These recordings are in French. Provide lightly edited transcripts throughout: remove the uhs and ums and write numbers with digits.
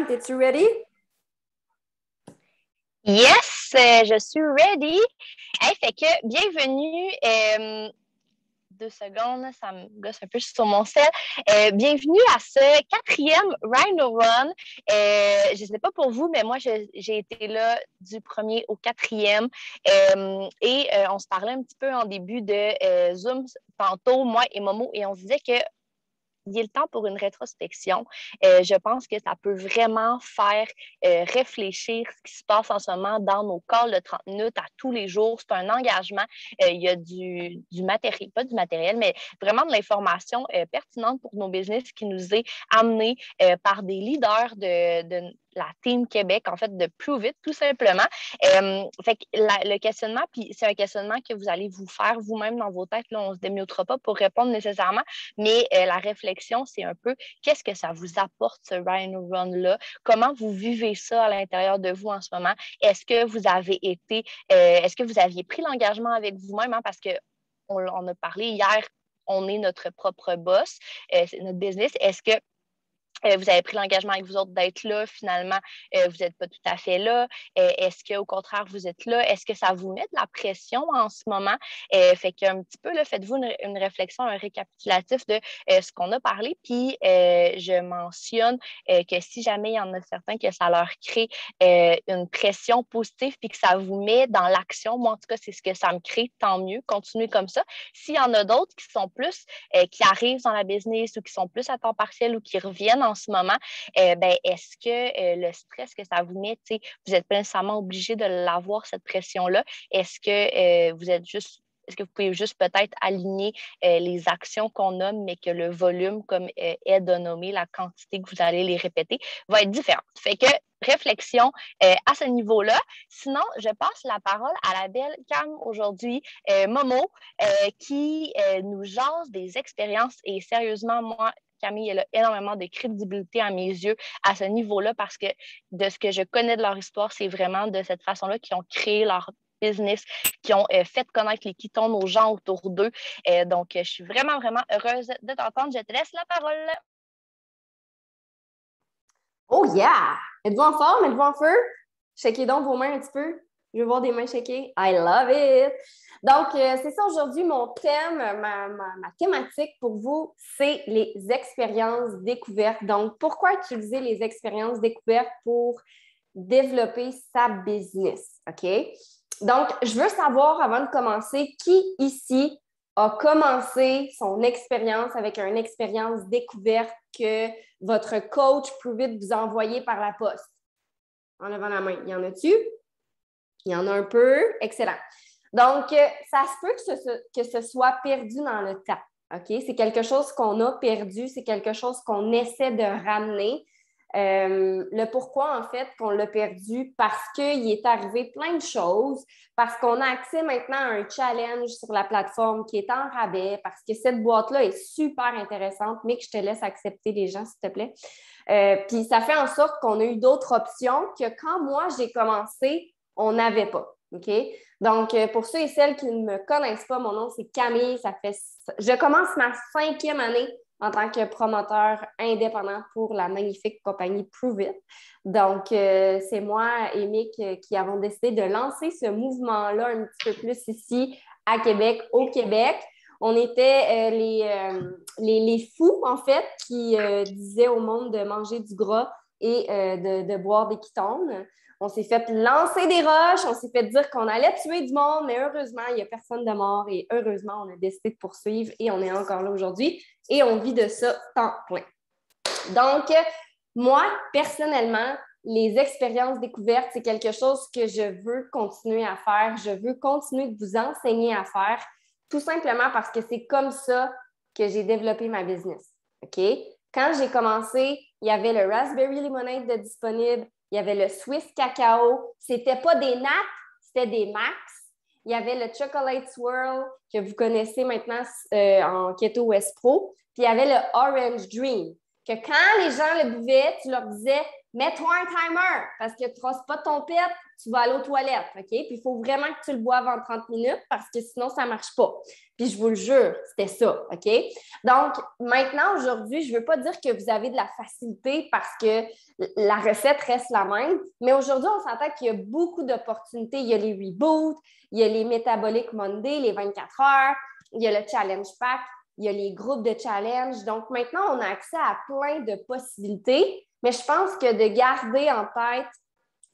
T'es-tu ready? Yes, je suis ready. Hey, fait que bienvenue. 2 secondes, ça me gosse un peu sur mon sel. Bienvenue à ce 4e Rhino Run. Je ne sais pas pour vous, mais moi, j'ai été là du 1er au 4e. On se parlait un petit peu en début de Zoom tantôt, moi et Momo, et on se disait que il est le temps pour une rétrospection. Je pense que ça peut vraiment faire réfléchir ce qui se passe en ce moment dans nos calls de 30 minutes à tous les jours. C'est un engagement. Il y a du matériel, pas du matériel, mais vraiment de l'information pertinente pour nos business qui nous est amenée par des leaders de la Team Québec, en fait, de Prove It, tout simplement. Fait que le questionnement, puis c'est un questionnement que vous allez vous faire vous-même dans vos têtes. Là, on ne se démutera pas pour répondre nécessairement, mais la réflexion, c'est un peu qu'est-ce que ça vous apporte, ce Rhino Run-là? Comment vous vivez ça à l'intérieur de vous en ce moment? Est-ce que vous avez est-ce que vous aviez pris l'engagement avec vous-même? Hein, parce qu'on a parlé hier, on est notre propre boss, c'est notre business. Est-ce que vous avez pris l'engagement avec vous autres d'être là, finalement, vous n'êtes pas tout à fait là. Est-ce qu'au contraire, vous êtes là? Est-ce que ça vous met de la pression en ce moment? Fait qu'un petit peu, là, faites-vous une réflexion, un récapitulatif de ce qu'on a parlé. Puis, je mentionne que si jamais il y en a certains que ça leur crée une pression positive puis que ça vous met dans l'action, moi, en tout cas, c'est ce que ça me crée, tant mieux, continuez comme ça. S'il y en a d'autres qui sont plus, qui arrivent dans la business ou qui sont plus à temps partiel ou qui reviennent en ce moment, est-ce que le stress que ça vous met, vous n'êtes pas nécessairement obligé de l'avoir, cette pression-là? Est-ce que est-ce que vous pouvez juste peut-être aligner les actions qu'on nomme, mais que le volume, comme Ed a nommé, la quantité que vous allez les répéter, va être différente? Fait que réflexion à ce niveau-là. Sinon, je passe la parole à la belle Cam aujourd'hui, Momo, qui nous jase des expériences. Et sérieusement, moi, Camille, elle a énormément de crédibilité à mes yeux à ce niveau-là parce que de ce que je connais de leur histoire, c'est vraiment de cette façon-là qu'ils ont créé leur business, qui ont fait connaître les Ketones aux gens autour d'eux. Donc, je suis vraiment, vraiment heureuse de t'entendre. Je te laisse la parole. Oh yeah! Êtes-vous en forme? Êtes-vous en feu? Shakez donc vos mains un petit peu. Je veux voir des mains shakées. I love it! Donc, c'est ça aujourd'hui, mon thème, ma thématique pour vous, c'est les expériences découvertes. Donc, pourquoi utiliser les expériences découvertes pour développer sa business? OK? Donc, je veux savoir, avant de commencer, qui ici a commencé son expérience avec une expérience découverte que votre coach Prove It vous a envoyé par la poste? En levant la main. Y en a-tu? Il y en a un peu. Excellent. Donc, ça se peut que ce soit perdu dans le temps. OK? C'est quelque chose qu'on a perdu, c'est quelque chose qu'on essaie de ramener. Le pourquoi, en fait, qu'on l'a perdu, parce qu'il est arrivé plein de choses, parce qu'on a accès maintenant à un challenge sur la plateforme qui est en rabais, parce que cette boîte-là est super intéressante, mais que je te laisse accepter les gens, s'il te plaît. Puis ça fait en sorte qu'on a eu d'autres options que quand moi, j'ai commencé, on n'avait pas. OK? Donc, pour ceux et celles qui ne me connaissent pas, mon nom, c'est Camille. Je commence ma 5e année en tant que promoteur indépendant pour la magnifique compagnie Prove It. Donc, c'est moi et Mick qui avons décidé de lancer ce mouvement-là un petit peu plus ici à Québec, au Québec. On était les fous, en fait, qui disaient au monde de manger du gras et de boire des Ketones. On s'est fait lancer des roches, on s'est fait dire qu'on allait tuer du monde, mais heureusement, il n'y a personne de mort et heureusement, on a décidé de poursuivre et on est encore là aujourd'hui et on vit de ça temps plein. Donc, moi, personnellement, les expériences découvertes, c'est quelque chose que je veux continuer à faire. Je veux continuer de vous enseigner à faire, tout simplement parce que c'est comme ça que j'ai développé ma business. OK? Quand j'ai commencé, il y avait le Raspberry Lemonade de disponible, il y avait le Swiss Cacao. C'était pas des nattes, c'était des max. Il y avait le Chocolate Swirl que vous connaissez maintenant en Keto West Pro. Puis il y avait le Orange Dream. que quand les gens le buvaient, tu leur disais « Mets-toi un timer parce que tu ne pas ton pet, tu vas aller aux toilettes. OK? Puis il faut vraiment que tu le boives en 30 minutes parce que sinon, ça ne marche pas. » Puis je vous le jure, c'était ça. OK? Donc, maintenant, aujourd'hui, je ne veux pas dire que vous avez de la facilité parce que la recette reste la même, mais aujourd'hui, on s'entend qu'il y a beaucoup d'opportunités. Il y a les reboots, il y a les Metabolic Monday, les 24 heures, il y a le Challenge Pack, il y a les groupes de challenge. Donc, maintenant, on a accès à plein de possibilités, mais je pense que de garder en tête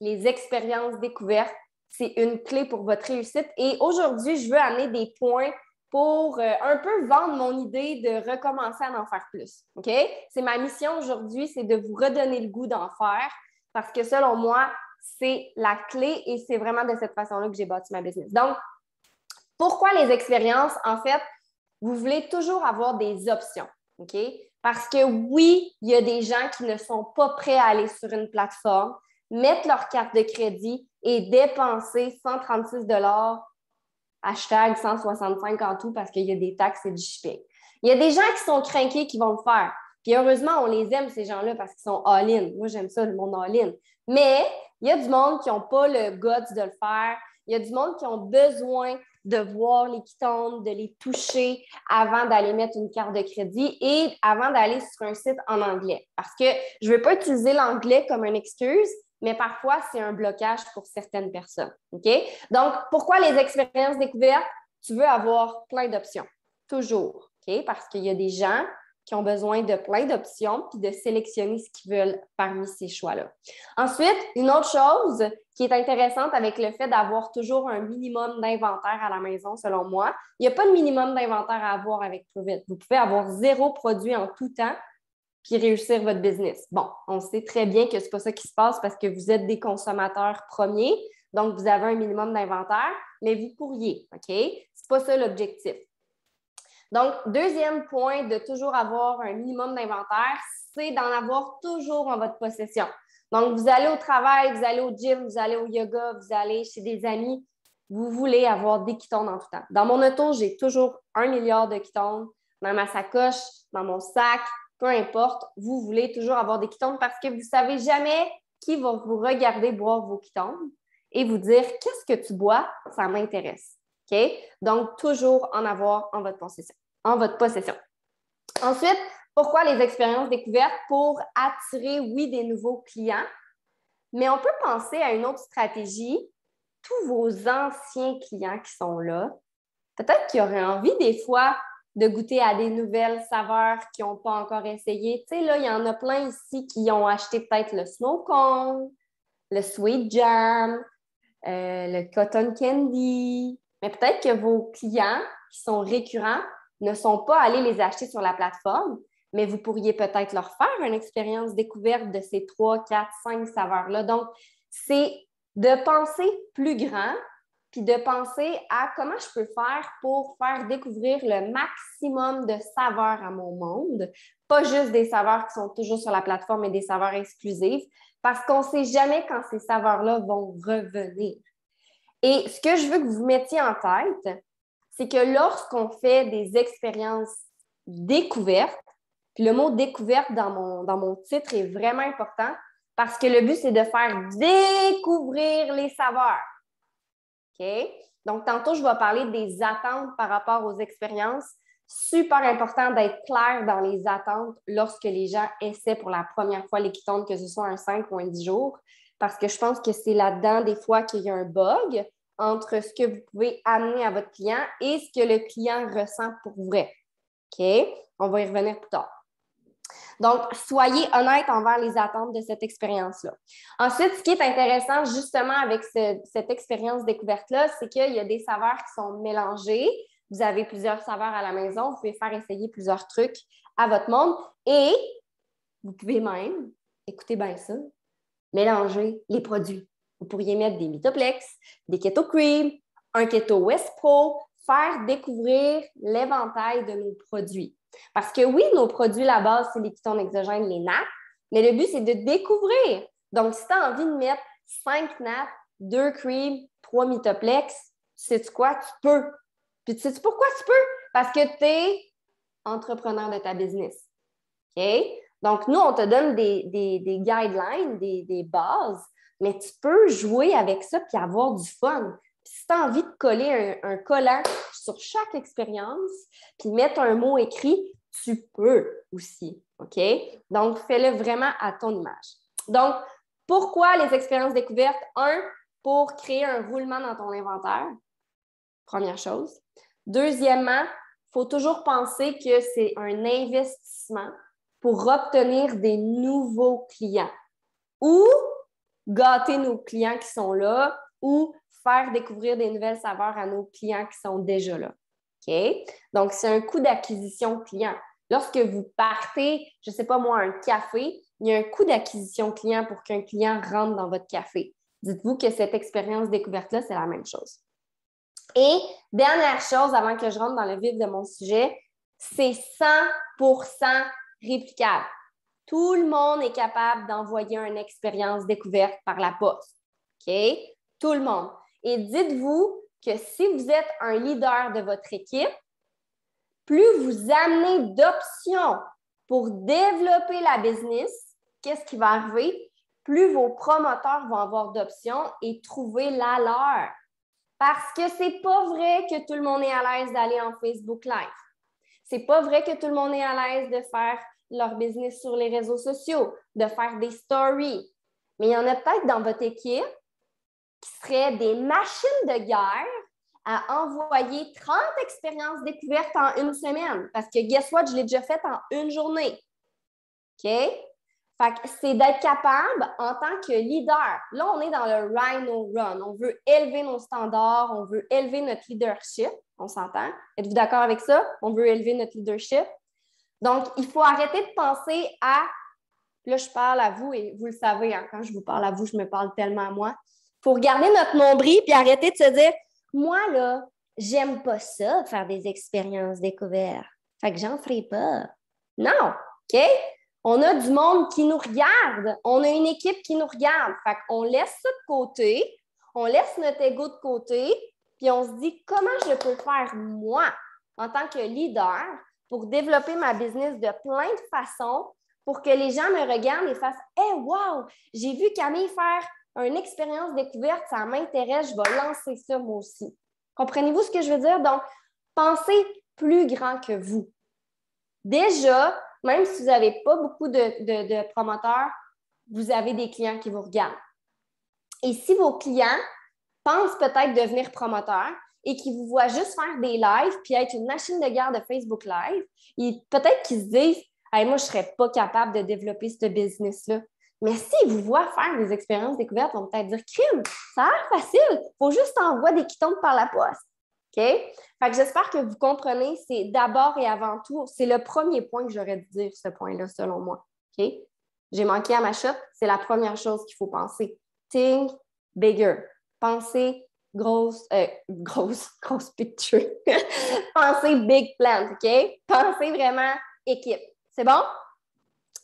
les expériences découvertes, c'est une clé pour votre réussite. Et aujourd'hui, je veux amener des points pour un peu vendre mon idée de recommencer à en faire plus. OK? C'est ma mission aujourd'hui, c'est de vous redonner le goût d'en faire parce que selon moi, c'est la clé et c'est vraiment de cette façon-là que j'ai bâti ma business. Donc, pourquoi les expériences? En fait, vous voulez toujours avoir des options. OK? Parce que oui, il y a des gens qui ne sont pas prêts à aller sur une plateforme, mettre leur carte de crédit et dépenser 136 hashtag 165 en tout parce qu'il y a des taxes et du shipping. Il y a des gens qui sont craqués qui vont le faire. Puis heureusement, on les aime, ces gens-là, parce qu'ils sont all-in. Moi, j'aime ça, le monde all-in. Mais il y a du monde qui n'ont pas le guts de le faire. Il y a du monde qui ont besoin de voir les ketones, de les toucher avant d'aller mettre une carte de crédit et avant d'aller sur un site en anglais. Parce que je ne veux pas utiliser l'anglais comme une excuse, mais parfois, c'est un blocage pour certaines personnes. OK? Donc, pourquoi les expériences découvertes? Tu veux avoir plein d'options. Toujours. OK? Parce qu'il y a des gens qui ont besoin de plein d'options puis de sélectionner ce qu'ils veulent parmi ces choix-là. Ensuite, une autre chose qui est intéressante avec le fait d'avoir toujours un minimum d'inventaire à la maison, selon moi, il n'y a pas de minimum d'inventaire à avoir avec Pruvit. Vous pouvez avoir 0 produit en tout temps puis réussir votre business. Bon, on sait très bien que ce n'est pas ça qui se passe parce que vous êtes des consommateurs premiers, donc vous avez un minimum d'inventaire, mais vous pourriez, OK? Ce n'est pas ça l'objectif. Donc, deuxième point de toujours avoir un minimum d'inventaire, c'est d'en avoir toujours en votre possession. Donc, vous allez au travail, vous allez au gym, vous allez au yoga, vous allez chez des amis, vous voulez avoir des ketones en tout temps. Dans mon auto, j'ai toujours 1 milliard de ketones dans ma sacoche, dans mon sac, peu importe, vous voulez toujours avoir des ketones parce que vous ne savez jamais qui va vous regarder boire vos ketones et vous dire « Qu'est-ce que tu bois? Ça m'intéresse. » OK? Donc, toujours en avoir en votre possession. Ensuite, pourquoi les expériences découvertes? Pour attirer, oui, des nouveaux clients, mais on peut penser à une autre stratégie. Tous vos anciens clients qui sont là, peut-être qu'ils auraient envie des fois de goûter à des nouvelles saveurs qu'ils n'ont pas encore essayées. Tu sais, là, il y en a plein ici qui ont acheté peut-être le snow cone, le sweet jam, le cotton candy. Mais peut-être que vos clients qui sont récurrents ne sont pas allés les acheter sur la plateforme, mais vous pourriez peut-être leur faire une expérience découverte de ces 3, 4, 5 saveurs-là. Donc, c'est de penser plus grand puis de penser à comment je peux faire pour faire découvrir le maximum de saveurs à mon monde, pas juste des saveurs qui sont toujours sur la plateforme, mais des saveurs exclusives, parce qu'on ne sait jamais quand ces saveurs-là vont revenir. Et ce que je veux que vous mettiez en tête, c'est que lorsqu'on fait des expériences découvertes, puis le mot découverte dans mon titre est vraiment important parce que le but, c'est de faire découvrir les saveurs. OK? Donc, tantôt, je vais parler des attentes par rapport aux expériences. Super important d'être clair dans les attentes lorsque les gens essaient pour la première fois les ketones, que ce soit un 5 ou un 10 jours, parce que je pense que c'est là-dedans, des fois, qu'il y a un bug entre ce que vous pouvez amener à votre client et ce que le client ressent pour vrai. OK? On va y revenir plus tard. Donc, soyez honnête envers les attentes de cette expérience-là. Ensuite, ce qui est intéressant justement avec cette expérience découverte-là, c'est qu'il y a des saveurs qui sont mélangées. Vous avez plusieurs saveurs à la maison. Vous pouvez faire essayer plusieurs trucs à votre monde et vous pouvez même, écoutez bien ça, mélanger les produits. Vous pourriez mettre des Mitoplex, des Keto Cream, un Keto West Pro, faire découvrir l'éventail de nos produits. Parce que oui, nos produits, la base, c'est les ketones exogènes, les nappes, mais le but, c'est de découvrir. Donc, si tu as envie de mettre 5 nappes, 2 creams, 3 Mitoplex, sais-tu quoi? Tu peux. Puis, tu sais pourquoi tu peux? Parce que tu es entrepreneur de ta business. OK? Donc, nous, on te donne des guidelines, des bases, mais tu peux jouer avec ça puis avoir du fun. Puis si tu as envie de coller un collant sur chaque expérience puis mettre un mot écrit, tu peux aussi, OK? Donc, fais-le vraiment à ton image. Donc, pourquoi les expériences découvertes? Un, pour créer un roulement dans ton inventaire. Première chose. Deuxièmement, il faut toujours penser que c'est un investissement pour obtenir des nouveaux clients ou gâter nos clients qui sont là ou faire découvrir des nouvelles saveurs à nos clients qui sont déjà là. OK? Donc, c'est un coût d'acquisition client. Lorsque vous partez, je ne sais pas moi, un café, il y a un coût d'acquisition client pour qu'un client rentre dans votre café. Dites-vous que cette expérience découverte-là, c'est la même chose. Et dernière chose, avant que je rentre dans le vif de mon sujet, c'est 100% réplicable. Tout le monde est capable d'envoyer une expérience découverte par la poste. OK? Tout le monde. Et dites-vous que si vous êtes un leader de votre équipe, plus vous amenez d'options pour développer la business, qu'est-ce qui va arriver? Plus vos promoteurs vont avoir d'options et trouver la leur. Parce que c'est pas vrai que tout le monde est à l'aise d'aller en Facebook Live. C'est pas vrai que tout le monde est à l'aise de faire leur business sur les réseaux sociaux, de faire des stories. Mais il y en a peut-être dans votre équipe qui seraient des machines de guerre à envoyer 30 expériences découvertes en une semaine. Parce que, guess what, je l'ai déjà fait en une journée. OK? Fait que c'est d'être capable en tant que leader. Là, on est dans le Rhino Run. On veut élever nos standards, on veut élever notre leadership. On s'entend? Êtes-vous d'accord avec ça? On veut élever notre leadership. Donc, il faut arrêter de penser à... Là, je parle à vous et vous le savez, hein, quand je vous parle à vous, je me parle tellement à moi. Il faut regarder notre nombril puis arrêter de se dire « Moi, là, j'aime pas ça, faire des expériences découvertes. Fait que j'en ferai pas. » Non, OK? On a du monde qui nous regarde. On a une équipe qui nous regarde. Fait qu'on laisse ça de côté, on laisse notre ego de côté, puis on se dit comment je peux faire moi, en tant que leader, pour développer ma business de plein de façons, pour que les gens me regardent et fassent « Hey, wow! J'ai vu Camille faire une expérience découverte, ça m'intéresse, je vais lancer ça moi aussi. » Comprenez-vous ce que je veux dire? Donc, pensez plus grand que vous. Déjà, même si vous n'avez pas beaucoup de promoteurs, vous avez des clients qui vous regardent. Et si vos clients pensent peut-être devenir promoteurs et qu'ils vous voient juste faire des lives puis être une machine de guerre de Facebook Live, peut-être qu'ils se disent hey, « Moi, je ne serais pas capable de développer ce business-là. » Mais s'ils vous voient faire des expériences découvertes, ils vont peut-être dire « Crime, ça a l'air facile. Il faut juste envoyer des qui tombent par la poste. » OK? Fait que j'espère que vous comprenez, c'est d'abord et avant tout, c'est le premier point que j'aurais dû dire, ce point-là, selon moi. OK? J'ai manqué à ma shot, c'est la première chose qu'il faut penser. Think bigger. Pensez grosse picture. Pensez big plan, OK? Pensez vraiment équipe. C'est bon?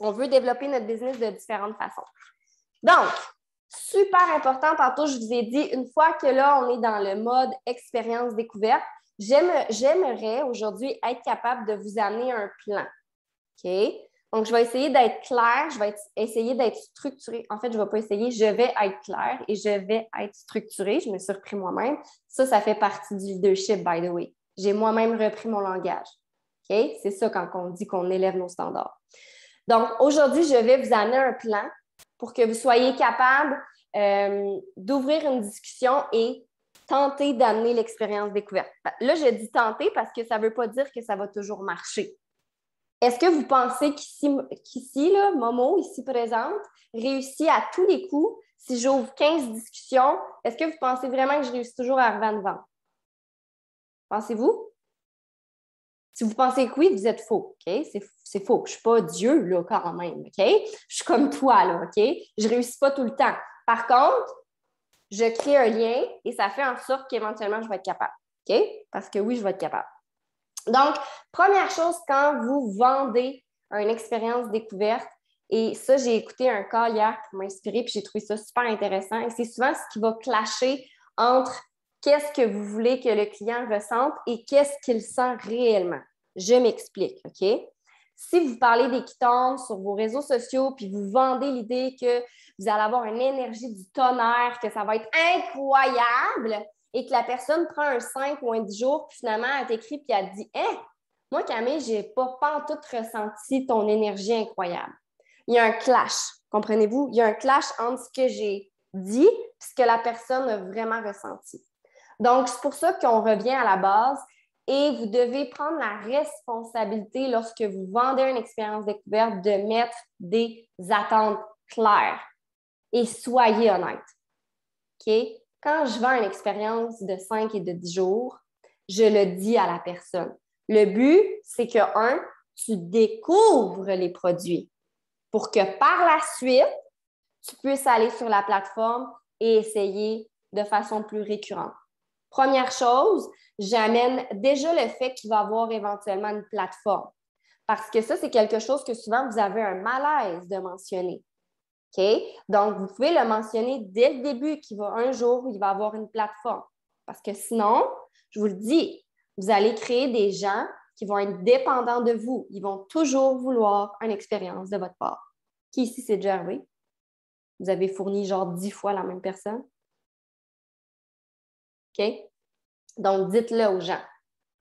On veut développer notre business de différentes façons. Donc, super important, tantôt je vous ai dit, une fois que là, on est dans le mode expérience découverte, j'aimerais aujourd'hui être capable de vous amener un plan. OK? Donc, je vais essayer d'être claire, je vais essayer d'être structurée. En fait, je ne vais pas essayer, je vais être claire et je vais être structurée. Je me suis repris moi-même. Ça fait partie du leadership, by the way. J'ai moi-même repris mon langage. OK? C'est ça quand on dit qu'on élève nos standards. Donc, aujourd'hui, je vais vous amener un plan pour que vous soyez capable d'ouvrir une discussion et tenter d'amener l'expérience découverte. Là, je dis tenter parce que ça ne veut pas dire que ça va toujours marcher. Est-ce que vous pensez qu'ici, là, Momo, ici présente, réussit à tous les coups, si j'ouvre 15 discussions, est-ce que vous pensez vraiment que je réussis toujours à arriver à une vente? Pensez-vous? Si vous pensez que oui, vous êtes faux, OK? C'est faux. Je ne suis pas Dieu, là, quand même, OK? Je suis comme toi, là, OK? Je ne réussis pas tout le temps. Par contre, je crée un lien et ça fait en sorte qu'éventuellement, je vais être capable, OK? Parce que oui, je vais être capable. Donc, première chose, quand vous vendez une expérience découverte, et ça, j'ai écouté un cas hier pour m'inspirer, puis j'ai trouvé ça super intéressant. Et c'est souvent ce qui va clasher entre qu'est-ce que vous voulez que le client ressente et qu'est-ce qu'il sent réellement. Je m'explique, OK? si vous parlez des quittants sur vos réseaux sociaux puis vous vendez l'idée que vous allez avoir une énergie du tonnerre, que ça va être incroyable et que la personne prend un 5 ou un 10 jours puis finalement, elle t'écrit puis elle te dit « Hey, moi, Camille, je n'ai pas pantoute ressenti ton énergie incroyable. » Il y a un clash, comprenez-vous? Il y a un clash entre ce que j'ai dit et ce que la personne a vraiment ressenti. Donc, c'est pour ça qu'on revient à la base et vous devez prendre la responsabilité lorsque vous vendez une expérience découverte de mettre des attentes claires et soyez honnête. OK? Quand je vends une expérience de 5 et de 10 jours, je le dis à la personne. Le but, c'est que, un, tu découvres les produits pour que par la suite, tu puisses aller sur la plateforme et essayer de façon plus récurrente. Première chose, j'amène déjà le fait qu'il va y avoir éventuellement une plateforme. Parce que ça, c'est quelque chose que souvent vous avez un malaise de mentionner. OK? Donc, vous pouvez le mentionner dès le début qu'il va un jour où il va y avoir une plateforme. Parce que sinon, je vous le dis, vous allez créer des gens qui vont être dépendants de vous. Ils vont toujours vouloir une expérience de votre part. Qui ici, c'est déjà arrivé? Vous avez fourni genre 10 fois la même personne? OK? Donc, dites-le aux gens.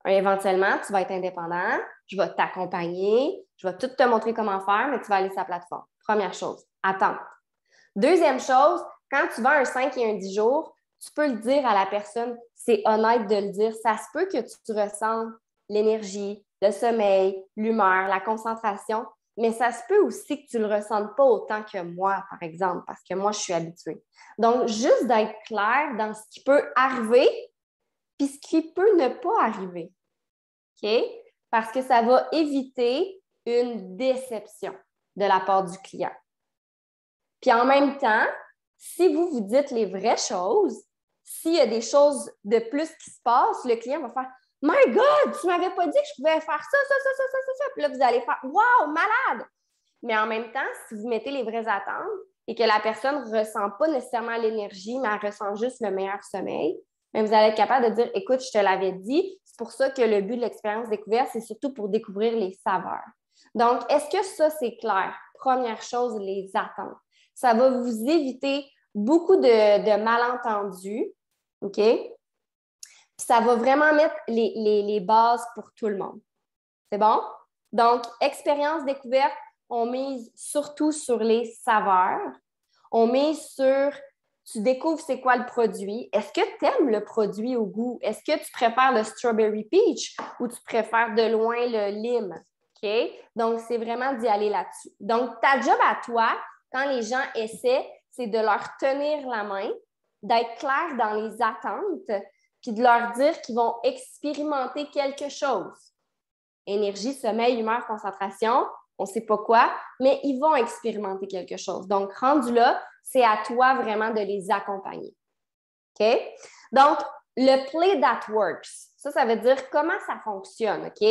Éventuellement, tu vas être indépendant, je vais t'accompagner, je vais tout te montrer comment faire, mais tu vas aller sur la plateforme. Première chose, attendre. Deuxième chose, quand tu vends un 5 et un 10 jours, tu peux le dire à la personne, c'est honnête de le dire. Ça se peut que tu ressentes l'énergie, le sommeil, l'humeur, la concentration, mais ça se peut aussi que tu ne le ressentes pas autant que moi, par exemple, parce que moi, je suis habituée. Donc, juste d'être clair dans ce qui peut arriver puis ce qui peut ne pas arriver. OK? Parce que ça va éviter une déception de la part du client. Puis en même temps, si vous vous dites les vraies choses, s'il y a des choses de plus qui se passent, le client va faire « My God, tu ne m'avais pas dit que je pouvais faire ça. » Puis là, vous allez faire « Wow, malade! » Mais en même temps, si vous mettez les vraies attentes et que la personne ne ressent pas nécessairement l'énergie, mais elle ressent juste le meilleur sommeil, mais vous allez être capable de dire « Écoute, je te l'avais dit, c'est pour ça que le but de l'expérience découverte, c'est surtout pour découvrir les saveurs. » Donc, est-ce que ça, c'est clair? Première chose, les attentes. Ça va vous éviter beaucoup de malentendus, OK? Puis ça va vraiment mettre les bases pour tout le monde. C'est bon? Donc, expérience découverte, on mise surtout sur les saveurs. On mise sur, tu découvres c'est quoi le produit. Est-ce que tu aimes le produit au goût? Est-ce que tu préfères le strawberry peach ou tu préfères de loin le lime? OK? Donc, c'est vraiment d'y aller là-dessus. Donc, ta job à toi, quand les gens essaient, c'est de leur tenir la main, d'être clair dans les attentes, puis de leur dire qu'ils vont expérimenter quelque chose. Énergie, sommeil, humeur, concentration, on ne sait pas quoi, mais ils vont expérimenter quelque chose. Donc, rendu là, c'est à toi vraiment de les accompagner. OK? Donc, le play that works, ça veut dire comment ça fonctionne, OK?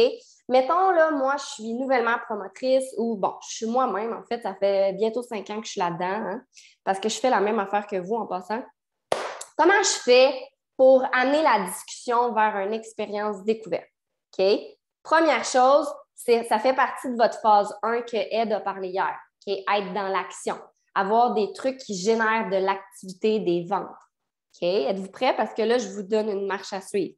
Mettons, là, moi, je suis nouvellement promotrice ou, bon, je suis moi-même, en fait, ça fait bientôt 5 ans que je suis là-dedans, hein, parce que je fais la même affaire que vous en passant. Comment je fais pour amener la discussion vers une expérience découverte? OK? Première chose, ça fait partie de votre phase 1 que Ed a parlé hier, OK? Être dans l'action, avoir des trucs qui génèrent de l'activité des ventes. OK? Êtes-vous prêts? Parce que là, je vous donne une marche à suivre.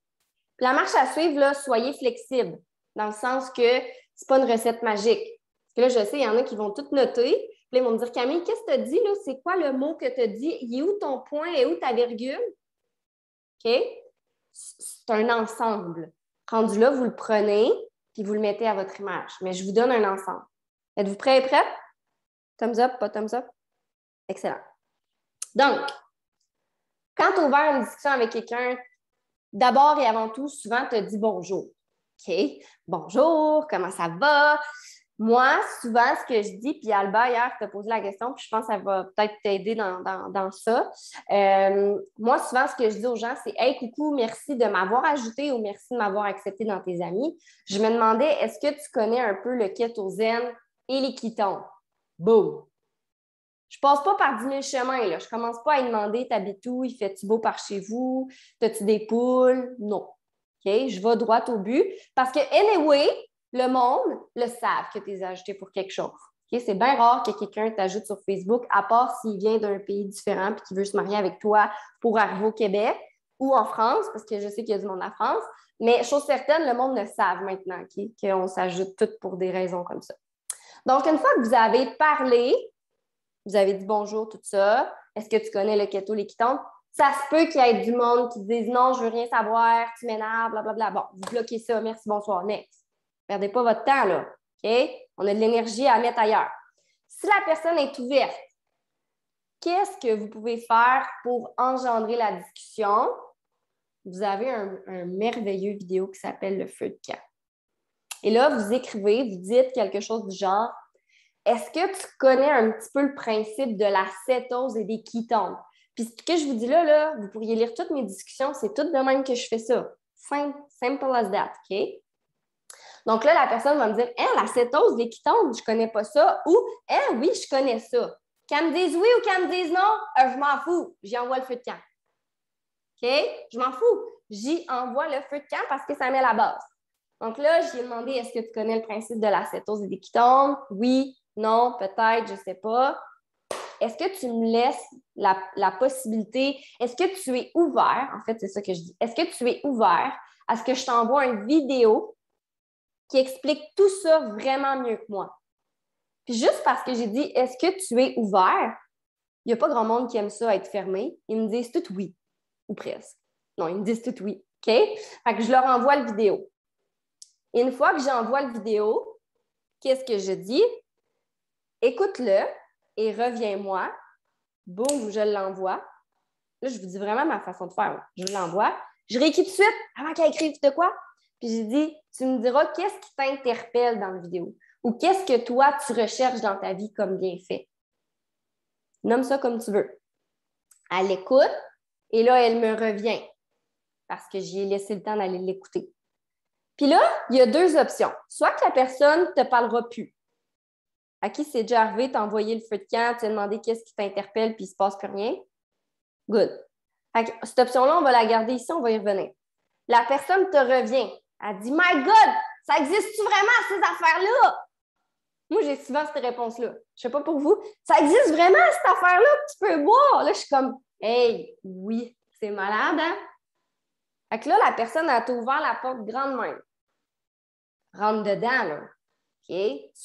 Puis la marche à suivre, là, soyez flexible, dans le sens que ce n'est pas une recette magique. Parce que là, je sais, il y en a qui vont tout noter. Puis là, ils vont me dire, Camille, qu'est-ce que tu as dit, là? C'est quoi le mot que tu as dit? Il est où ton point? Et où ta virgule? OK? C'est un ensemble. Rendu là, vous le prenez, puis vous le mettez à votre image. Mais je vous donne un ensemble. Êtes-vous prêts et prêtes? Thumbs up, pas thumbs up? Excellent. Donc, quand tu as ouvert une discussion avec quelqu'un, d'abord et avant tout, souvent, tu te dis bonjour. OK? Bonjour, comment ça va? Moi, souvent, ce que je dis, puis Alba, hier, t'a posé la question, puis je pense que ça va peut-être t'aider dans ça. Moi, souvent, ce que je dis aux gens, c'est « Hey, coucou, merci de m'avoir ajouté ou merci de m'avoir accepté dans tes amis. » Je me demandais, est-ce que tu connais un peu le kétosène et les kétones? Boum! Je passe pas par 10 000 chemins, là. Je commence pas à lui demander « T'habites où? Il fait-tu beau par chez vous? T'as-tu des poules? » Non. OK? Je vais droit au but parce que, anyway, le monde le savent que tu es ajouté pour quelque chose. Okay? C'est bien rare que quelqu'un t'ajoute sur Facebook, à part s'il vient d'un pays différent et qu'il veut se marier avec toi pour arriver au Québec ou en France, parce que je sais qu'il y a du monde en France. Mais chose certaine, le monde le savent maintenant, okay? Qu'on s'ajoute toutes pour des raisons comme ça. Donc, une fois que vous avez parlé, vous avez dit bonjour, tout ça, est-ce que tu connais le keto, les ketones? Ça se peut qu'il y ait du monde qui dise non, je veux rien savoir, tu m'énerves, blablabla. Bon, vous bloquez ça, merci, bonsoir, next. Ne perdez pas votre temps, là. OK? On a de l'énergie à mettre ailleurs. Si la personne est ouverte, qu'est-ce que vous pouvez faire pour engendrer la discussion? Vous avez un merveilleux vidéo qui s'appelle le feu de camp. Et là, vous écrivez, vous dites quelque chose du genre, est-ce que tu connais un petit peu le principe de la cétose et des ketones? Puis ce que je vous dis là, vous pourriez lire toutes mes discussions, c'est tout de même que je fais ça. Simple as that, OK? Donc là, la personne va me dire, la cétose, les ketones, je ne connais pas ça. Ou, oui, je connais ça. Qu'elle me dise oui ou qu'elle me dise non, je m'en fous. J'y envoie le feu de camp. OK? Je m'en fous. J'y envoie le feu de camp parce que ça met la base. Donc là, j'ai demandé, est-ce que tu connais le principe de la cétose et des ketones? Oui, non, peut-être, je ne sais pas. Est-ce que tu me laisses la possibilité, est-ce que tu es ouvert, en fait, c'est ça que je dis, est-ce que tu es ouvert à ce que je t'envoie une vidéo qui explique tout ça vraiment mieux que moi? Puis juste parce que j'ai dit, est-ce que tu es ouvert, il n'y a pas grand monde qui aime ça être fermé. Ils me disent tout oui, ou presque. Non, ils me disent tout oui, OK? Fait que je leur envoie le vidéo. Et une fois que j'envoie le vidéo, qu'est-ce que je dis? Écoute-le et reviens-moi. Boum, je l'envoie. Là, je vous dis vraiment ma façon de faire. Je l'envoie. Je réécris tout de suite avant qu'elle écrive de quoi. Puis j'ai dit, tu me diras qu'est-ce qui t'interpelle dans la vidéo ou qu'est-ce que toi, tu recherches dans ta vie comme bienfait. Nomme ça comme tu veux. Elle écoute et là, elle me revient parce que j'y ai laissé le temps d'aller l'écouter. Puis là, il y a deux options. Soit que la personne ne te parlera plus. À qui c'est déjà arrivé, t'as envoyé le feu de camp, tu as demandé qu'est-ce qui t'interpelle, puis il ne se passe plus rien. Good. Fait que cette option-là, on va la garder ici, on va y revenir. La personne te revient. Elle dit, My God, ça existe-tu vraiment, ces affaires-là? Moi, j'ai souvent cette réponse-là. Je ne sais pas pour vous. Ça existe vraiment, cette affaire-là, que tu peux boire? Là, je suis comme, hey, oui, c'est malade, hein? Fait que là, la personne a ouvert la porte grande même. Rentre dedans, là. OK?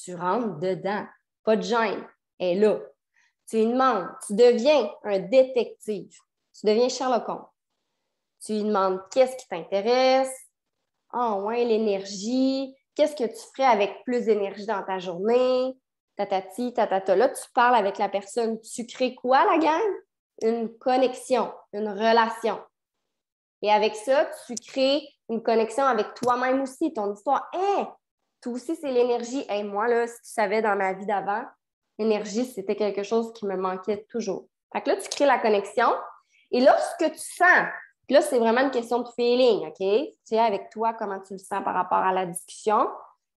Tu rentres dedans. Pas de gêne. Elle est là. Tu lui demandes. Tu deviens un détective. Tu deviens Sherlock Holmes. Tu lui demandes qu'est-ce qui t'intéresse. Ah, ouais, l'énergie. Qu'est-ce que tu ferais avec plus d'énergie dans ta journée? Tatati, tatata. Là, tu parles avec la personne. Tu crées quoi, la gang? Une connexion, une relation. Et avec ça, tu crées une connexion avec toi-même aussi, ton histoire. Hey, toi aussi, c'est l'énergie. Hey, moi, là, si tu savais dans ma vie d'avant, l'énergie, c'était quelque chose qui me manquait toujours. Fait que là, tu crées la connexion. Et là, ce que tu sens, là, c'est vraiment une question de feeling, OK? Tu sais, avec toi, comment tu le sens par rapport à la discussion.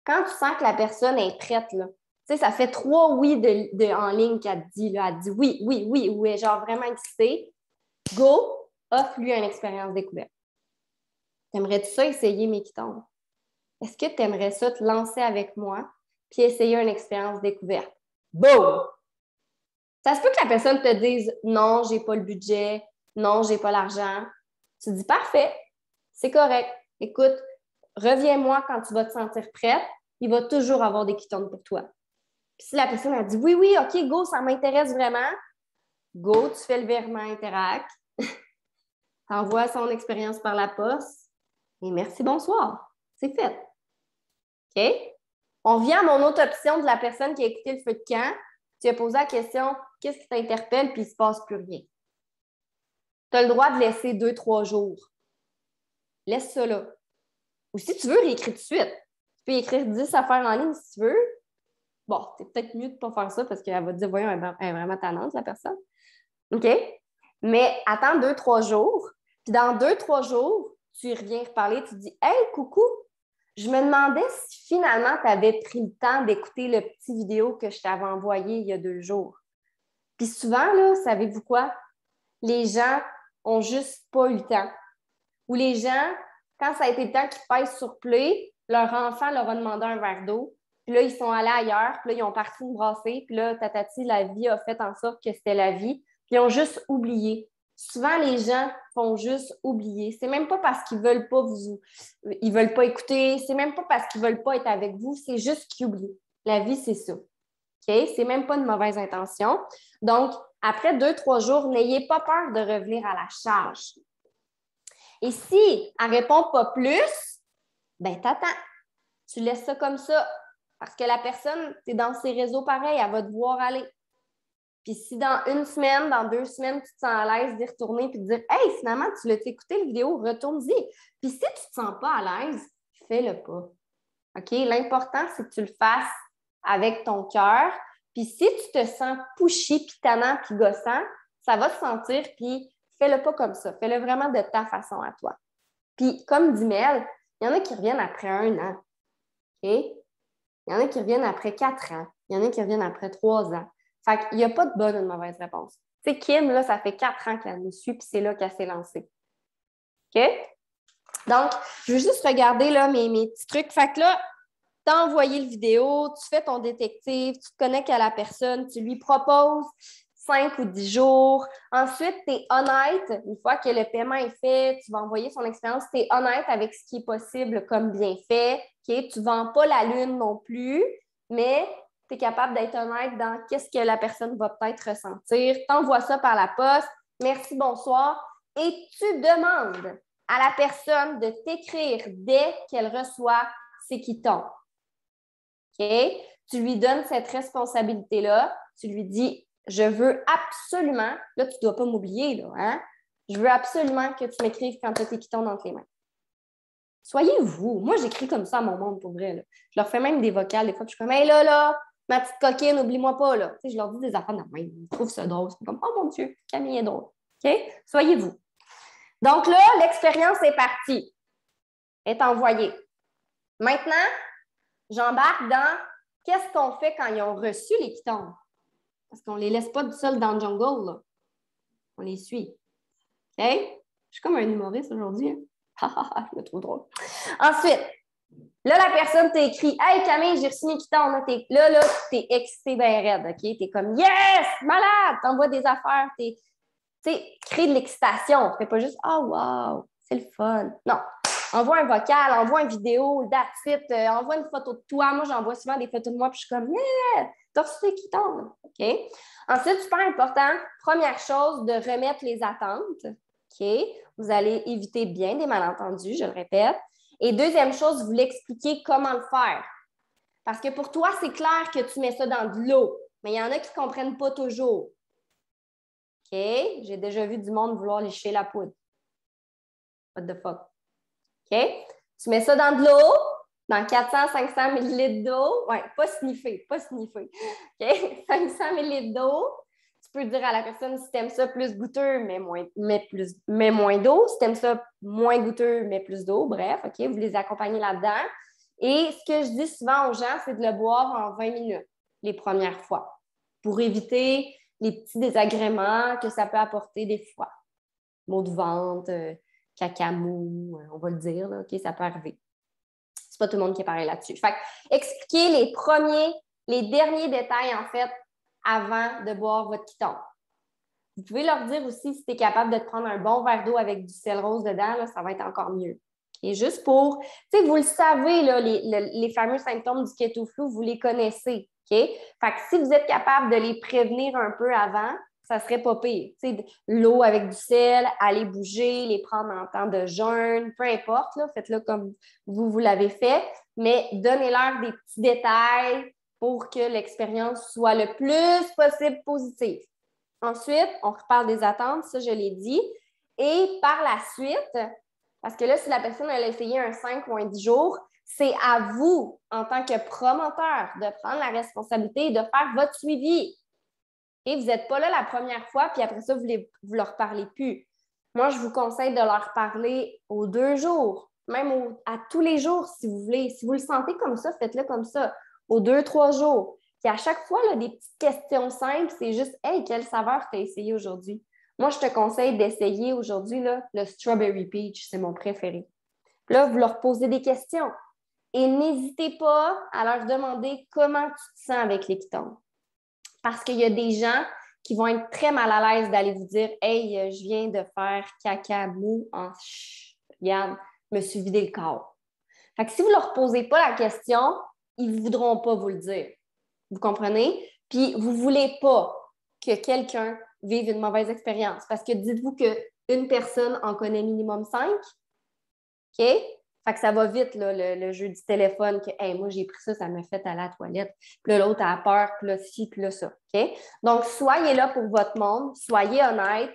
Quand tu sens que la personne est prête, là, tu sais, ça fait 3 oui en ligne qu'elle te dit, là. Elle dit oui, oui, oui, oui, genre vraiment excitée. Go, offre-lui une expérience découverte. T'aimerais-tu ça essayer mes ketones? Est-ce que tu aimerais ça te lancer avec moi puis essayer une expérience découverte? Boom! Ça se peut que la personne te dise non, j'ai pas le budget, non, j'ai pas l'argent. Tu dis parfait, c'est correct. Écoute, reviens-moi quand tu vas te sentir prête. Il va toujours avoir des ketones pour toi. Puis si la personne a dit oui, oui, OK, go, ça m'intéresse vraiment, go, tu fais le virement Interac, tu envoies son expérience par la poste et merci, bonsoir. C'est fait. OK? On revient à mon autre option de la personne qui a écouté le feu de camp. Tu as posé la question, qu'est-ce qui t'interpelle, puis il ne se passe plus rien. Tu as le droit de laisser 2-3 jours. Laisse ça là. Ou si tu veux, réécris tout de suite. Tu peux écrire 10 affaires en ligne si tu veux. Bon, c'est peut-être mieux de ne pas faire ça parce qu'elle va te dire, voyons, elle est vraiment tannante, la personne. OK? Mais attends 2-3 jours. Puis dans 2-3 jours, tu reviens reparler, tu dis, hey, coucou, je me demandais si finalement tu avais pris le temps d'écouter le petit vidéo que je t'avais envoyé il y a 2 jours. Puis souvent, là, savez-vous quoi? Les gens ont juste pas eu le temps. Ou les gens, quand ça a été le temps qu'ils pèsent sur play, leur enfant leur a demandé un verre d'eau, puis là, ils sont allés ailleurs, puis là, ils ont parti une brassée, puis là, tatati, la vie a fait en sorte que c'était la vie, puis ils ont juste oublié. Souvent, les gens font juste oublier. C'est même pas parce qu'ils veulent pas ils veulent pas écouter, c'est même pas parce qu'ils veulent pas être avec vous, c'est juste qu'ils oublient. La vie, c'est ça. OK? C'est même pas une mauvaise intention. Donc, après 2-3 jours, n'ayez pas peur de revenir à la charge. Et si elle ne répond pas plus, ben t'attends. Tu laisses ça comme ça. Parce que la personne, tu es dans ses réseaux pareils, elle va te voir aller. Puis si dans 1 semaine, dans 2 semaines, tu te sens à l'aise d'y retourner puis de dire Hey, finalement, tu l'as écouté la vidéo, retourne-y. Puis si tu ne te sens pas à l'aise, fais-le pas. OK? L'important, c'est que tu le fasses avec ton cœur. Puis si tu te sens pushy, puis tannant, puis gossant, ça va se sentir, puis fais-le pas comme ça. Fais-le vraiment de ta façon à toi. Puis comme dit Mel, il y en a qui reviennent après 1 an. OK? Il y en a qui reviennent après 4 ans. Il y en a qui reviennent après 3 ans. Fait qu'il n'y a pas de bonne ou de mauvaise réponse. Tu sais, Kim, là, ça fait 4 ans qu'elle nous suit, puis c'est là qu'elle s'est lancée. OK? Donc, je veux juste regarder là, mes petits trucs. Fait que là, tu as envoyé le vidéo, tu fais ton détective, tu te connectes à la personne, tu lui proposes 5 ou 10 jours. Ensuite, tu es honnête. Une fois que le paiement est fait, tu vas envoyer son expérience, tu es honnête avec ce qui est possible comme bienfait. Okay? Tu ne vends pas la lune non plus, mais tu es capable d'être honnête dans qu'est-ce que la personne va peut-être ressentir. Tu envoies ça par la poste. Merci, bonsoir. Et tu demandes à la personne de t'écrire dès qu'elle reçoit ses quittons. OK? Tu lui donnes cette responsabilité-là. Tu lui dis, je veux absolument, là, tu ne dois pas m'oublier, là, hein? Je veux absolument que tu m'écrives quand tu as tes quittons dans tes mains. Soyez vous. Moi, j'écris comme ça à mon monde, pour vrai. Là. Je leur fais même des vocales. Des fois, je suis comme, hey, là, ma petite coquine, oublie-moi pas, là. Tu sais, je leur dis des affaires de même. Ils trouvent ça drôle. Ils sont comme, oh mon Dieu, Camille est drôle. OK? Soyez vous. Donc là, l'expérience est partie. Est envoyée. Maintenant, j'embarque dans qu'est-ce qu'on fait quand ils ont reçu les quittons. Parce qu'on ne les laisse pas tout seuls dans le jungle, là. On les suit. OK? Je suis comme un humoriste aujourd'hui. Hein? Je me trouve drôle. Ensuite, là, la personne t'a écrit Hey Camille, j'ai reçu mes quittons. Là, tu es excité bien raide. OK? Tu es comme Yes! Malade! T'envoies des affaires. Tu sais, crée de l'excitation. Tu fais pas juste Oh wow, c'est le fun. Non. Envoie un vocal, envoie une vidéo, that's it, envoie une photo de toi. Moi, j'envoie souvent des photos de moi, puis je suis comme, yeah, t'as reçu tes quittons. OK? Ensuite, super important, première chose, de remettre les attentes. OK? Vous allez éviter bien des malentendus, je le répète. Et deuxième chose, vous l'expliquez comment le faire. Parce que pour toi, c'est clair que tu mets ça dans de l'eau, mais il y en a qui ne comprennent pas toujours. OK? J'ai déjà vu du monde vouloir lécher la poudre. What the fuck? OK? Tu mets ça dans de l'eau, dans 400-500 ml d'eau. Oui, pas sniffer, pas sniffer. OK? 500 ml d'eau. Tu peux dire à la personne si tu aimes ça plus goûteux, mais moins d'eau. Si tu aimes ça moins goûteux, mais plus d'eau. Bref, OK? Vous les accompagnez là-dedans. Et ce que je dis souvent aux gens, c'est de le boire en 20 minutes les premières fois pour éviter les petits désagréments que ça peut apporter des fois. Maux de ventre, cacamou, on va le dire, là, OK, ça peut arriver. C'est pas tout le monde qui est pareil là-dessus. Fait que, expliquez les derniers détails, en fait, avant de boire votre quiton. Vous pouvez leur dire aussi, si tu es capable de te prendre un bon verre d'eau avec du sel rose dedans, là, ça va être encore mieux. Et juste pour, tu sais, vous le savez, là, les fameux symptômes du keto flu, vous les connaissez, OK? Fait que si vous êtes capable de les prévenir un peu avant, ça serait pas pire. Tu sais, l'eau avec du sel, aller bouger, les prendre en temps de jeûne, peu importe, là, faites-le comme vous l'avez fait, mais donnez-leur des petits détails pour que l'expérience soit le plus possible positive. Ensuite, on reparle des attentes, ça je l'ai dit. Et par la suite, parce que là, si la personne elle a essayé un 5 ou un 10 jours, c'est à vous, en tant que promoteur, de prendre la responsabilité et de faire votre suivi. Et vous n'êtes pas là la première fois, puis après ça, vous ne leur parlez plus. Moi, je vous conseille de leur parler aux 2 jours, même à tous les jours, si vous voulez. Si vous le sentez comme ça, faites-le comme ça, aux 2-3 jours. Puis à chaque fois, là, des petites questions simples, c'est juste « Hey, quelle saveur tu as essayé aujourd'hui? » Moi, je te conseille d'essayer aujourd'hui là, le Strawberry Peach, c'est mon préféré. Puis là, vous leur posez des questions. Et n'hésitez pas à leur demander comment tu te sens avec les pitons. Parce qu'il y a des gens qui vont être très mal à l'aise d'aller vous dire « Hey, je viens de faire caca mou en regarde, je me suis vidé le corps. » Fait que si vous ne leur posez pas la question, ils ne voudront pas vous le dire. Vous comprenez? Puis vous ne voulez pas que quelqu'un vive une mauvaise expérience. Parce que dites-vous qu'une personne en connaît minimum 5. OK? Fait que ça va vite, là, le jeu du téléphone, que hey, moi, j'ai pris ça, ça m'a fait aller à la toilette. Puis là, l'autre a peur, puis là, ci, puis là, ça. OK? Donc, soyez là pour votre monde, soyez honnête.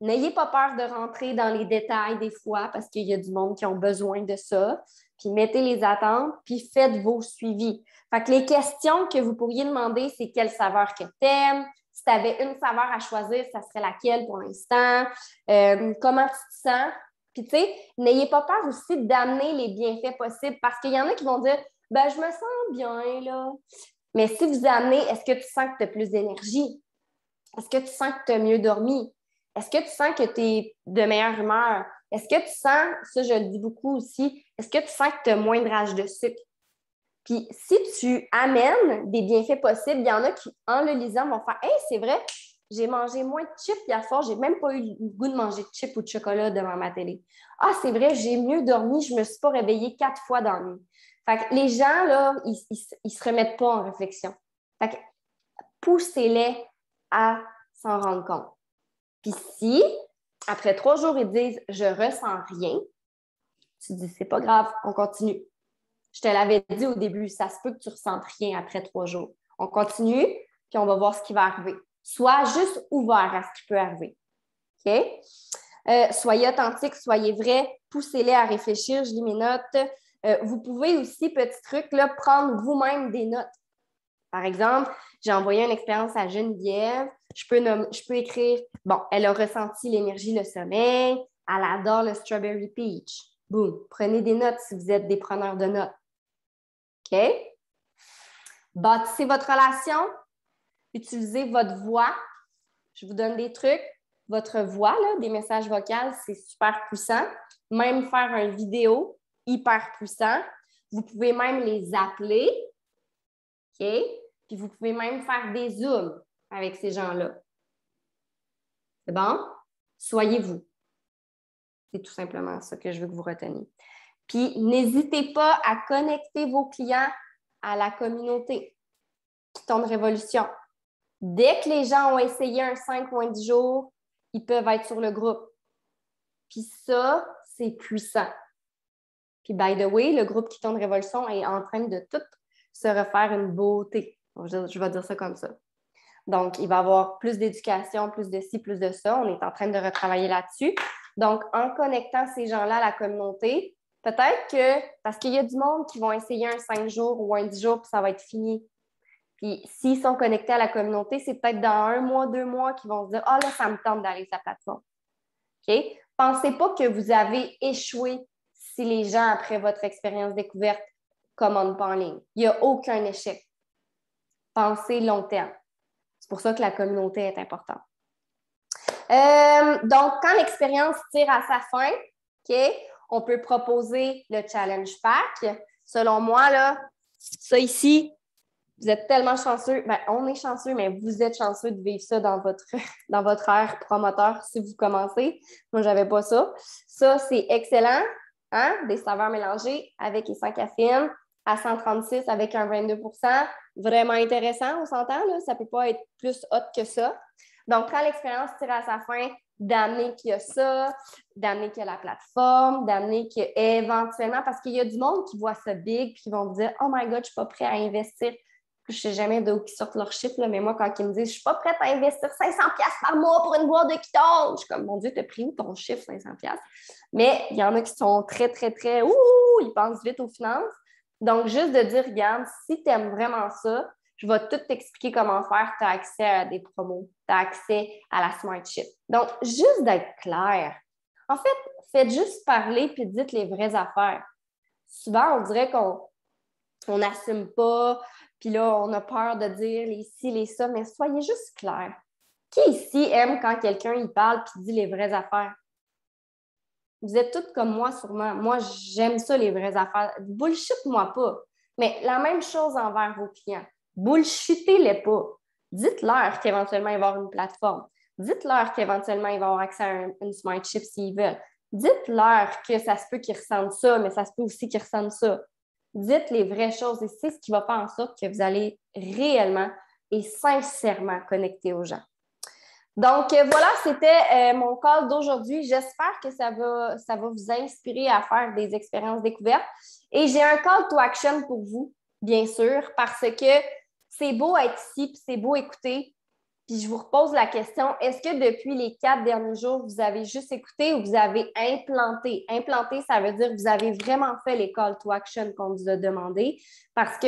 N'ayez pas peur de rentrer dans les détails des fois, parce qu'il y a du monde qui ont besoin de ça. Puis mettez les attentes, puis faites vos suivis. Fait que les questions que vous pourriez demander, c'est quelle saveur que t'aimes. Si tu avais une saveur à choisir, ça serait laquelle pour l'instant? Comment tu te sens? Puis, tu sais, n'ayez pas peur aussi d'amener les bienfaits possibles parce qu'il y en a qui vont dire « ben je me sens bien, là. » Mais si vous amenez, est-ce que tu sens que tu as plus d'énergie? Est-ce que tu sens que tu as mieux dormi? Est-ce que tu sens que tu es de meilleure humeur? Est-ce que tu sens, ça je le dis beaucoup aussi, est-ce que tu sens que tu as moins de rage de sucre? Puis si tu amènes des bienfaits possibles, il y en a qui, en le lisant, vont faire « Hey, c'est vrai, j'ai mangé moins de chips hier soir, j'ai même pas eu le goût de manger de chips ou de chocolat devant ma télé. Ah, c'est vrai, j'ai mieux dormi, je me suis pas réveillée 4 fois dans la nuit. » Fait que les gens, là, ils se remettent pas en réflexion. Fait que poussez-les à s'en rendre compte. Puis si, après 3 jours, ils disent « Je ressens rien », tu dis « C'est pas grave, on continue. » Je te l'avais dit au début, ça se peut que tu ne ressentes rien après 3 jours. On continue, puis on va voir ce qui va arriver. Sois juste ouvert à ce qui peut arriver. OK? Soyez authentique, soyez vrai, poussez-les à réfléchir, je lis mes notes. Vous pouvez aussi, petit truc, là, prendre vous-même des notes. Par exemple, j'ai envoyé une expérience à Geneviève. Je peux écrire, bon, elle a ressenti l'énergie, le sommeil, elle adore le strawberry peach. Boum, prenez des notes si vous êtes des preneurs de notes. OK? Bâtissez votre relation, utilisez votre voix. Je vous donne des trucs. Votre voix, là, des messages vocaux, c'est super puissant. Même faire une vidéo, hyper puissant. Vous pouvez même les appeler. OK? Puis vous pouvez même faire des zooms avec ces gens-là. C'est bon? Soyez vous. C'est tout simplement ça que je veux que vous reteniez. Puis n'hésitez pas à connecter vos clients à la communauté Pitons de Révolution. Dès que les gens ont essayé un 5 ou un 10 jours, ils peuvent être sur le groupe. Puis ça, c'est puissant. Puis, by the way, le groupe Pitons de Révolution est en train de tout se refaire une beauté. Je vais dire ça comme ça. Donc, il va y avoir plus d'éducation, plus de ci, plus de ça. On est en train de retravailler là-dessus. Donc, en connectant ces gens-là à la communauté, peut-être que, parce qu'il y a du monde qui vont essayer un 5 jours ou un 10 jours, puis ça va être fini. Puis, s'ils sont connectés à la communauté, c'est peut-être dans 1 mois, 2 mois qu'ils vont se dire « Ah, là, ça me tente d'aller sur la plateforme. » OK? Pensez pas que vous avez échoué si les gens, après votre expérience découverte, commandent pas en ligne. Il n'y a aucun échec. Pensez long terme. C'est pour ça que la communauté est importante. Donc, quand l'expérience tire à sa fin, OK, on peut proposer le challenge pack. Selon moi, là, ça ici, vous êtes tellement chanceux. Bien, on est chanceux, mais vous êtes chanceux de vivre ça dans votre ère promoteur si vous commencez. Moi, je n'avais pas ça. Ça, c'est excellent. Hein? Des saveurs mélangées avec et sans caféine à 136 avec un 22 %. Vraiment intéressant, on s'entend, là? Ça ne peut pas être plus hot que ça. Donc, quand l'expérience tire à sa fin, d'amener qu'il y a ça, d'amener qu'il y a la plateforme, d'amener qu'éventuellement, parce qu'il y a du monde qui voit ça big puis qui vont me dire « Oh my God, je ne suis pas prêt à investir. » Je ne sais jamais d'où ils sortent leurs chiffres, là, mais moi, quand ils me disent « Je ne suis pas prête à investir 500$ par mois pour une boîte de Ketone », je suis comme « Mon Dieu, tu as pris où ton chiffre, 500$? » Mais il y en a qui sont très, très, très « Ouh! » Ils pensent vite aux finances. Donc, juste de dire « Regarde, si tu aimes vraiment ça, je vais tout t'expliquer comment faire. Tu as accès à des promos, tu as accès à la Smart Ship. » Donc, juste d'être clair. En fait, faites juste parler puis dites les vraies affaires. Souvent, on dirait qu'on n'assume pas, puis là, on a peur de dire les ci, les ça, mais soyez juste clair. Qui ici aime quand quelqu'un y parle puis dit les vraies affaires? Vous êtes toutes comme moi, sûrement. Moi, j'aime ça, les vraies affaires. Bullshit-moi pas. Mais la même chose envers vos clients. Bullshitez-les pas. Dites-leur qu'éventuellement, il va y avoir une plateforme. Dites-leur qu'éventuellement, il va avoir accès à une Smart Chip s'ils veulent. Dites-leur que ça se peut qu'ils ressentent ça, mais ça se peut aussi qu'ils ressentent ça. Dites les vraies choses et c'est ce qui va faire en sorte que vous allez réellement et sincèrement connecter aux gens. Donc, voilà, c'était mon call d'aujourd'hui. J'espère que ça va vous inspirer à faire des expériences découvertes. Et j'ai un call to action pour vous, bien sûr, parce que c'est beau être ici, puis c'est beau écouter. Puis je vous repose la question, est-ce que depuis les 4 derniers jours, vous avez juste écouté ou vous avez implanté? Implanté, ça veut dire que vous avez vraiment fait les call to action qu'on vous a demandé parce que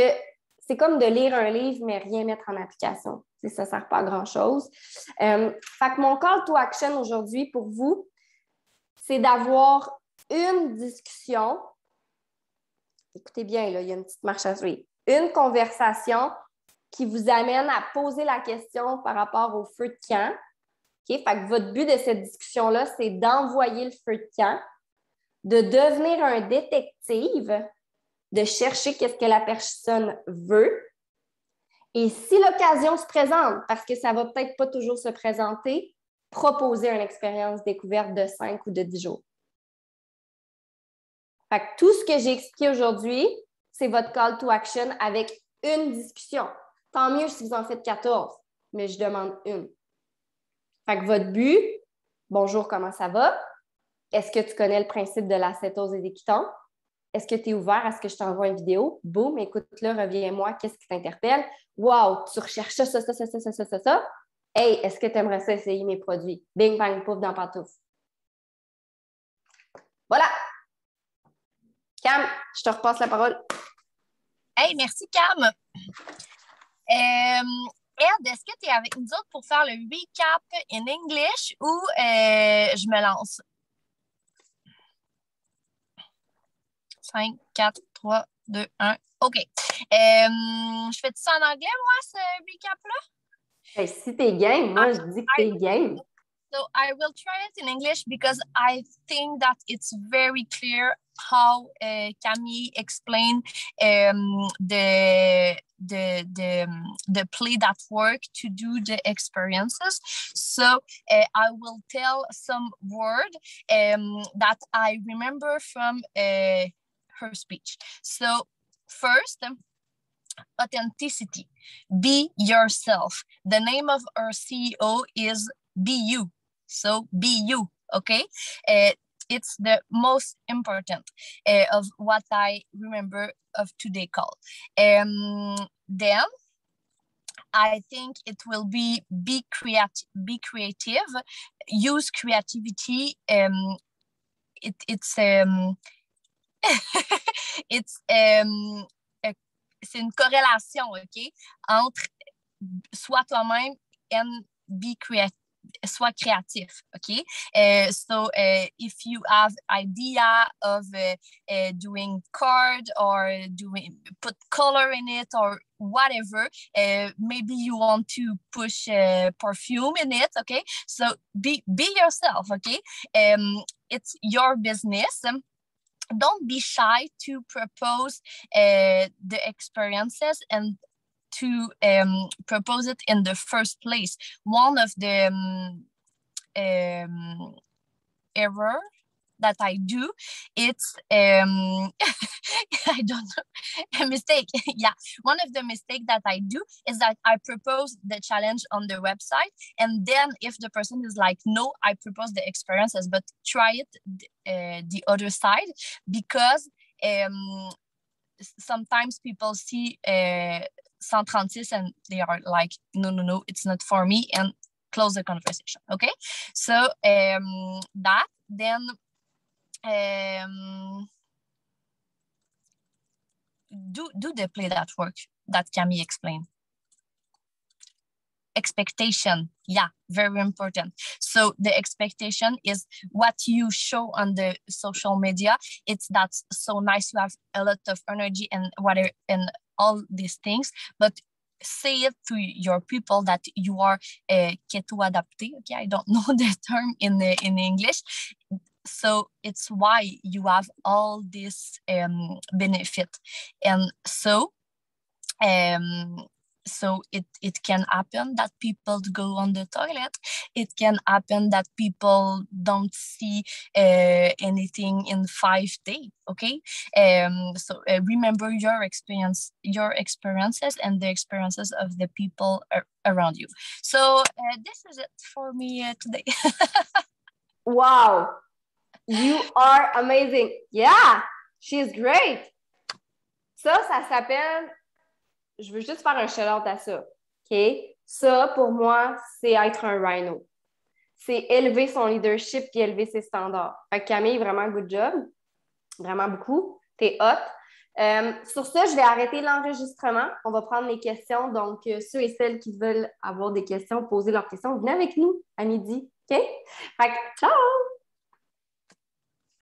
c'est comme de lire un livre, mais rien mettre en application. Ça ne sert pas à grand-chose. Fait que mon call to action aujourd'hui pour vous, c'est d'avoir une discussion. Écoutez bien, là, il y a une petite marche à suivre. Une conversation qui vous amène à poser la question par rapport au feu de camp. Okay? Fait que votre but de cette discussion-là, c'est d'envoyer le feu de camp, de devenir un détective, de chercher qu'est-ce que la personne veut. Et si l'occasion se présente, parce que ça ne va peut-être pas toujours se présenter, proposer une expérience découverte de 5 ou de 10 jours. Fait que tout ce que j'ai expliqué aujourd'hui, c'est votre call to action avec une discussion. Tant mieux si vous en faites 14, mais je demande une. Fait que votre but, bonjour, comment ça va? Est-ce que tu connais le principe de l'acétose et des kétones? Est-ce que tu es ouvert à ce que je t'envoie une vidéo? Boum, écoute-le, reviens-moi, qu'est-ce qui t'interpelle? Wow, tu recherches ça. Hey, est-ce que tu aimerais ça essayer mes produits? Bing, bang, pouf, dans pantouf. Voilà! Cam, je te repasse la parole. Hey, merci Cam. Ed, est-ce que tu es avec nous autres pour faire le recap in English ou je me lance? 5, 4, 3, 2, 1. OK. Je fais ça en anglais, moi, ce recap-là? Hey, si t'es game, moi, je dis que t'es game. So I will try it in English because I think that it's very clear how Camille explained the play that work to do the experiences. So I will tell some word that I remember from her speech. So first, authenticity. Be yourself. The name of our CEO is Be You. So be you, okay? It's the most important of what I remember of today's call. Then I think it will be creative, use creativity. It's c'est une corrélation, OK, entre sois toi-même and be creative. Soit créatif, okay? So if you have idea of doing card or put color in it or whatever, maybe you want to push perfume in it, okay? So be yourself, okay? It's your business. Don't be shy to propose the experiences and to propose it in the first place. One of the error that I do, it's I don't know, a mistake. Yeah, one of the mistakes that I do is that I propose the challenge on the website, and then if the person is like, no, I propose the experiences, but try it the other side, because sometimes people see 136 and they are like, no, it's not for me, and close the conversation. Okay, so that then do the play that work that Camille explained. Expectation, yeah, very important. So the expectation is what you show on the social media. That's so nice to have a lot of energy and whatever and all these things, but say it to your people that you are keto adapté. Okay, I don't know the term in English. so it's why you have all this benefit. And so it can happen that people go on the toilet. It can happen that people don't see anything in 5 days. Okay, so remember your experiences, and the experiences of the people around you. So this is it for me today. Wow, you are amazing. Yeah, she's great. Ça s'appelle. Je veux juste faire un shout-out à ça. OK? Ça, pour moi, c'est être un rhino. C'est élever son leadership et élever ses standards. Fait que Camille, vraiment good job. Vraiment beaucoup. T'es hot. Sur ça, je vais arrêter l'enregistrement. On va prendre les questions. Donc, ceux et celles qui veulent avoir des questions, poser leurs questions, venez avec nous à midi. OK? Fait que, ciao!